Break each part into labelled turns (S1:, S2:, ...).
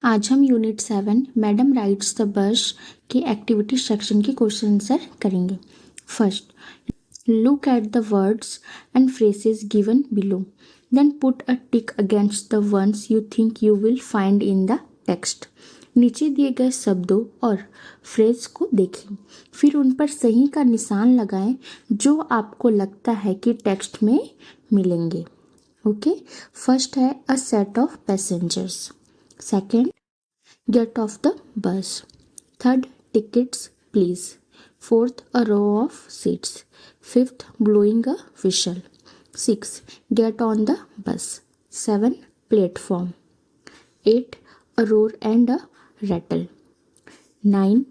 S1: आज हम unit 7 madam rides the bus के एक्टिविटी सेक्शन के क्वेश्चन आंसर करेंगे। First, look at the words and phrases given below, then put a tick against the ones you think you will find in the text. नीचे दिए गए शब्दों और phrase को देखें, फिर उन पर सही का निशान लगाएं जो आपको लगता है कि टेक्स्ट में मिलेंगे। ओके, फर्स्ट है अ set of passengers, second get off the bus, third tickets please, fourth a row of seats, fifth blowing a whistle, six get on the bus, seven platform, eight a roar and a rattle, nine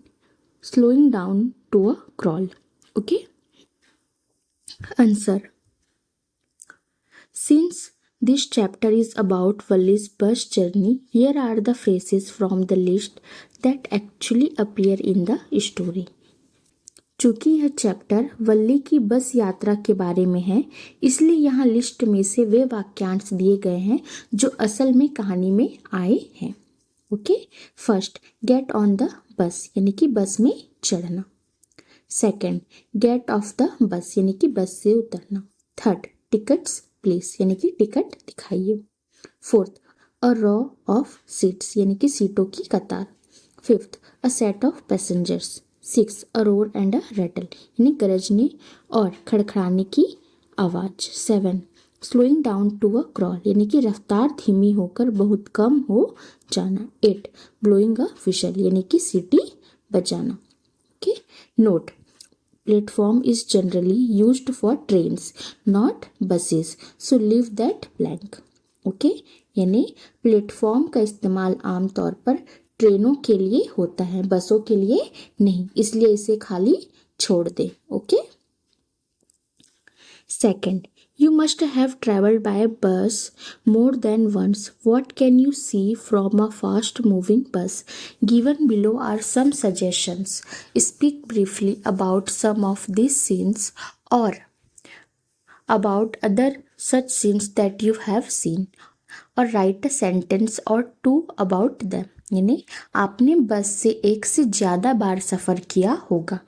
S1: slowing down to a crawl. Okay, answer. Since this chapter is about Wally's bus journey, here are the phrases from the list that actually appear in the story. चूंकि यह chapter वल्ली की बस यात्रा के बारे में है, इसलिए यहाँ लिस्ट में से वे वाक्यांश दिए गए हैं जो असल में कहानी में आए हैं। Okay, first, get on the bus यानी कि बस में चढ़ना। Second, gate of the bus यानी कि बस से उतरना। थर्ड, टिकट्स प्लीज यानी कि टिकट दिखाइए। Fourth, a row of seats यानी कि सीटों की कतार। Fifth, a set of passengers. Six, a roar and a rattle यानी गरजने और खड़खड़ाने की आवाज। Seven, slowing down to a crawl यानी कि रफ्तार धीमी होकर बहुत कम हो जाना। एट, ब्लोइंग अ विशल यानी कि सीटी बजाना। Okay, note, platform is generally used for trains, not buses, so leave that blank. Okay, यानी प्लेटफॉर्म का इस्तेमाल आमतौर पर ट्रेनों के लिए होता है, बसों के लिए नहीं, इसलिए इसे खाली छोड़ दे। Okay, second, you must have traveled by bus more than once. What can you see from a fast moving bus? Given below are some suggestions. Speak briefly about some of these scenes or about other such scenes that you have seen, or write a sentence or two about them. यानी आपने बस से एक से ज़्यादा बार सफ़र किया होगा।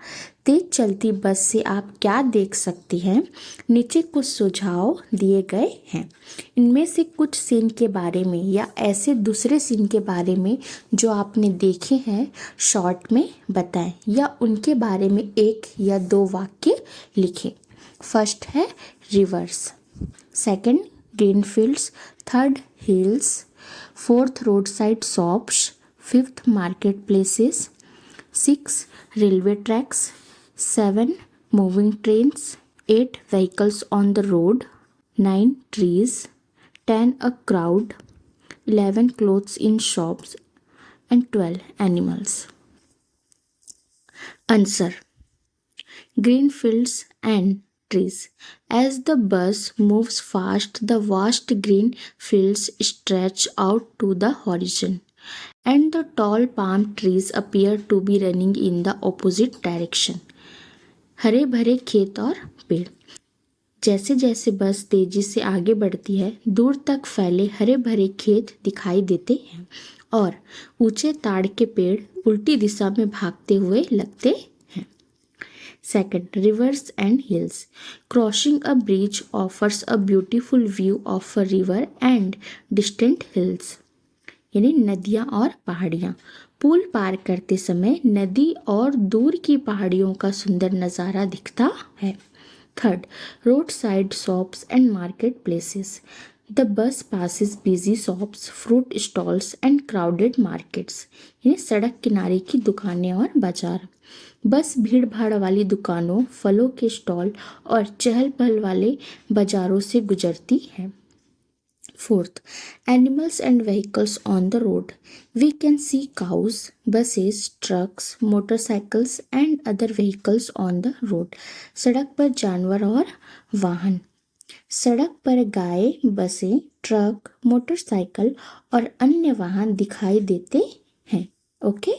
S1: तेज चलती बस से आप क्या देख सकती हैं? नीचे कुछ सुझाव दिए गए हैं। इनमें से कुछ सीन के बारे में या ऐसे दूसरे सीन के बारे में जो आपने देखे हैं शॉर्ट में बताएं या उनके बारे में एक या दो वाक्य लिखें। फर्स्ट है rivers, second green fields, third hills, fourth roadside shops, fifth market places, six railway tracks, seven moving trains, eight vehicles on the road, nine trees, 10 a crowd, 11 clothes in shops, and 12 animals. Answer. Green fields and trees. As the bus moves fast, the vast green fields stretch out to the horizon, and the tall palm trees appear to be running in the opposite direction. हरे भरे खेत और पेड़। जैसे जैसे बस तेजी से आगे बढ़ती है, दूर तक फैले हरे भरे खेत दिखाई देते हैं और ऊंचे ताड़ के पेड़ उल्टी दिशा में भागते हुए लगते हैं। Second, reverse and hills. Crossing a bridge offers a beautiful view of a river and distant hills. यानी नदियाँ और पहाड़ियाँ। पुल पार करते समय नदी और दूर की पहाड़ियों का सुंदर नज़ारा दिखता है। Third, road side shops and market places. The bus passes busy shops, fruit stalls and crowded markets. यानी सड़क किनारे की दुकानें और बाजार। बस भीड़ भाड़ वाली दुकानों, फलों के स्टॉल और चहल पहल वाले बाजारों से गुजरती है। Fourth, animals and vehicles on the road. We can see cows, buses, trucks, motorcycles and other vehicles on the road. सड़क पर जानवर और वाहन। सड़क पर गाय, बसें, ट्रक, मोटरसाइकिल और अन्य वाहन दिखाई देते हैं। ओके।